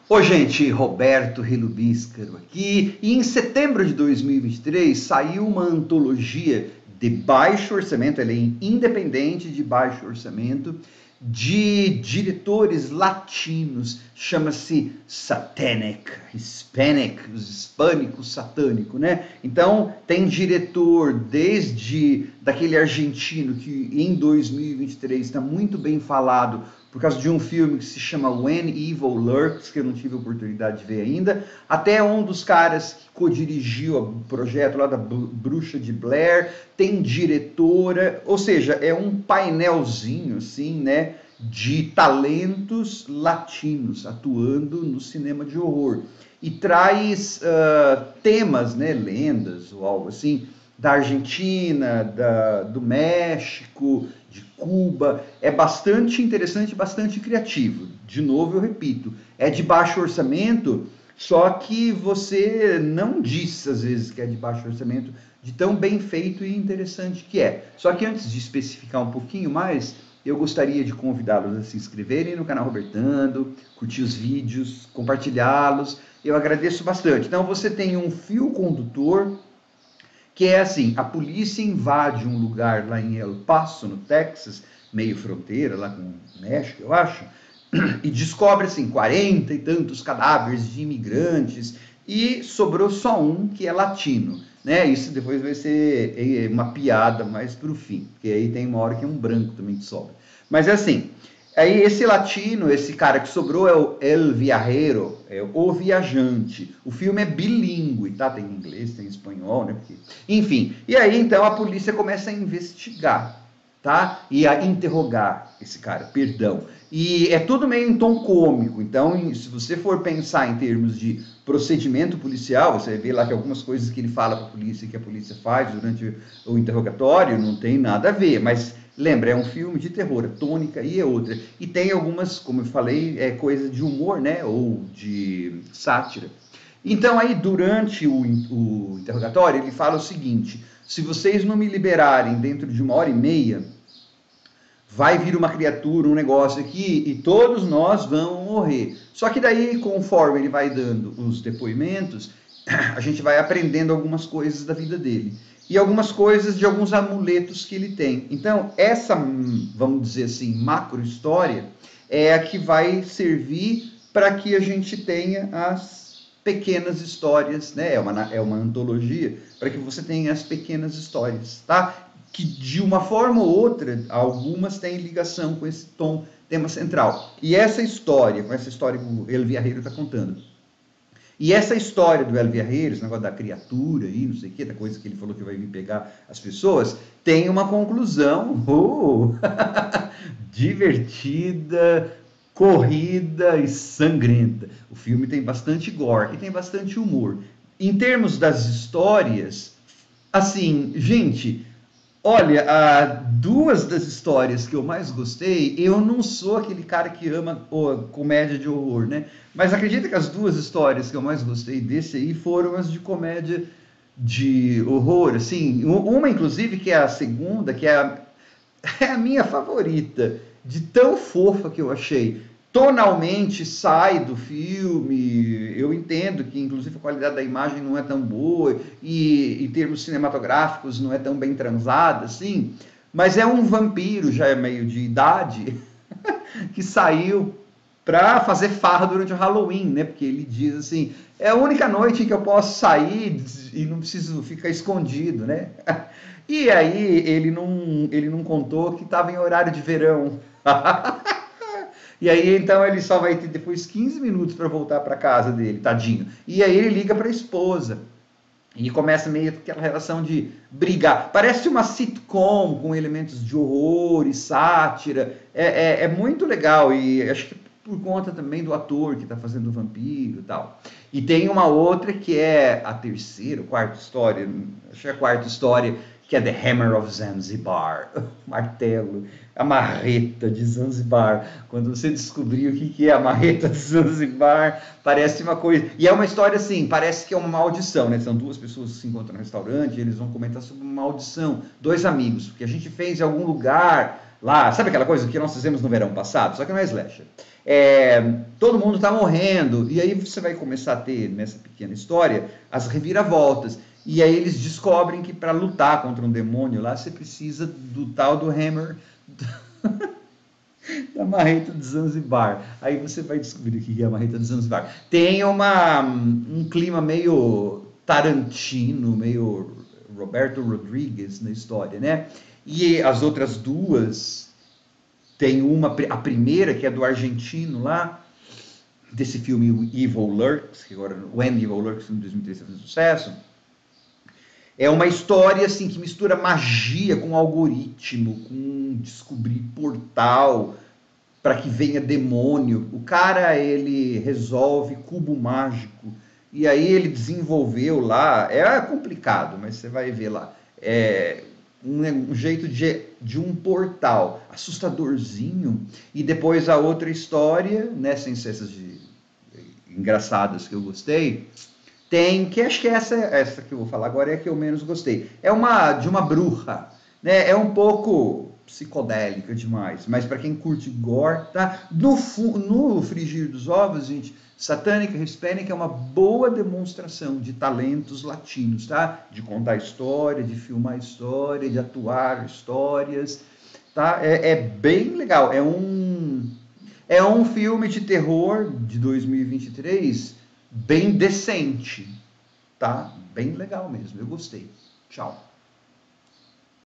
Oi, gente, Roberto Relubíscaro aqui. E em setembro de 2023 saiu uma antologia de baixo orçamento, ela é independente de baixo orçamento, de diretores latinos, chama-se Satanic, Hispanic, os hispânicos satânico, né? Então tem diretor desde daquele argentino que em 2023 está muito bem falado por causa de um filme que se chama When Evil Lurks, que eu não tive a oportunidade de ver ainda, até um dos caras que co-dirigiu o projeto lá da Bruxa de Blair, tem diretora, ou seja, é um painelzinho, assim, né, de talentos latinos atuando no cinema de horror. E traz temas, né, lendas ou algo assim, da Argentina, do México, de Cuba. É bastante interessante, bastante criativo. De novo, eu repito, é de baixo orçamento, só que você não diz, às vezes, que é de baixo orçamento, de tão bem feito e interessante que é. Só que antes de especificar um pouquinho mais, eu gostaria de convidá-los a se inscreverem no canal Robertando, curtir os vídeos, compartilhá-los. Eu agradeço bastante. Então, você tem um fio condutor que é assim, a polícia invade um lugar lá em El Paso, no Texas, meio fronteira, lá com o México, eu acho, e descobre, assim, 40 e tantos cadáveres de imigrantes, e sobrou só um que é latino, né? Isso depois vai ser uma piada mais pro fim, porque aí tem uma hora que é um branco também que sobra. Mas é assim, aí esse latino, esse cara que sobrou é o El Viajero, é o viajante. O filme é bilíngue, tá? Tem inglês, tem espanhol, né? Porque... Enfim, e aí então a polícia começa a investigar, tá? E a interrogar esse cara, perdão. E é tudo meio em tom cômico, então se você for pensar em termos de procedimento policial, você vê lá que algumas coisas que ele fala para a polícia, que a polícia faz durante o interrogatório, não tem nada a ver, mas lembra, é um filme de terror, a tônica aí é outra. E tem algumas, como eu falei, coisa de humor, né? Ou de sátira. Então aí, durante o interrogatório, ele fala o seguinte: se vocês não me liberarem dentro de 1h30, vai vir uma criatura, um negócio aqui, e todos nós vamos morrer. Só que daí, conforme ele vai dando os depoimentos, a gente vai aprendendo algumas coisas da vida dele. E algumas coisas de alguns amuletos que ele tem. Então, essa, vamos dizer assim, macro história, é a que vai servir para que a gente tenha as pequenas histórias, né? É uma antologia, para que você tenha as pequenas histórias, tá? Que de uma forma ou outra, algumas têm ligação com esse tema central. E essa história, com essa história que o El Viajero está contando, e essa história do El Viajero, esse negócio da criatura aí, não sei o que, da coisa que ele falou que vai vir pegar as pessoas, tem uma conclusão divertida, corrida e sangrenta. O filme tem bastante gore e tem bastante humor. Em termos das histórias, assim, gente, olha, duas das histórias que eu mais gostei, eu não sou aquele cara que ama comédia de horror, né? Mas acredita que as duas histórias que eu mais gostei desse aí foram as de comédia de horror, assim. Uma, inclusive, que é a segunda, que é a minha favorita, de tão fofa que eu achei. Tonalmente sai do filme, eu entendo que inclusive a qualidade da imagem não é tão boa e em termos cinematográficos não é tão bem transada assim, mas é um vampiro já é meio de idade que saiu para fazer farra durante o Halloween, né? Porque ele diz assim, é a única noite em que eu posso sair e não preciso ficar escondido, né? E aí ele não contou que estava em horário de verão. E aí, então, ele só vai ter depois 15 minutos para voltar para casa dele, tadinho. E aí ele liga para a esposa. E começa meio aquela relação de brigar. Parece uma sitcom com elementos de horror e sátira. É muito legal. E acho que por conta também do ator que está fazendo o vampiro e tal. E tem uma outra que é a terceira, quarta história. Acho que é a quarta história, que é The Hammer of Zanzibar, martelo, a marreta de Zanzibar. Quando você descobrir o que é a marreta de Zanzibar, parece uma coisa... E é uma história assim, parece que é uma maldição, né? São duas pessoas que se encontram no restaurante e eles vão comentar sobre uma maldição. Dois amigos, que a gente fez em algum lugar lá, sabe aquela coisa que nós fizemos no verão passado? Só que não é slasher. Todo mundo tá morrendo, e aí você vai começar a ter, nessa pequena história, as reviravoltas. E aí eles descobrem que para lutar contra um demônio lá, você precisa do tal do hammer da marreta de Zanzibar. Aí você vai descobrir o que é a marreta de Zanzibar. Tem um clima meio Tarantino, meio Roberto Rodrigues na história, né? E as outras duas, tem a primeira, que é do argentino lá, desse filme Evil Lurks, que agora, When Evil Lurks, em 2013 fez sucesso. É uma história assim que mistura magia com algoritmo, com descobrir portal para que venha demônio. O cara, ele resolve cubo mágico e aí ele desenvolveu lá, é complicado, mas você vai ver lá, um jeito de um portal assustadorzinho, e depois a outra história, né, sem ser essas engraçadas que eu gostei, tem, que acho que essa que eu vou falar agora é a que eu menos gostei. É de uma bruxa, né? É um pouco psicodélica demais, mas para quem curte gore, tá? No frigir dos ovos, gente, Satânica Hispânica é uma boa demonstração de talentos latinos, tá? De contar história, de filmar história, de atuar histórias, tá? É bem legal. É um filme de terror de 2023 bem decente, tá? Bem legal mesmo, eu gostei. Tchau.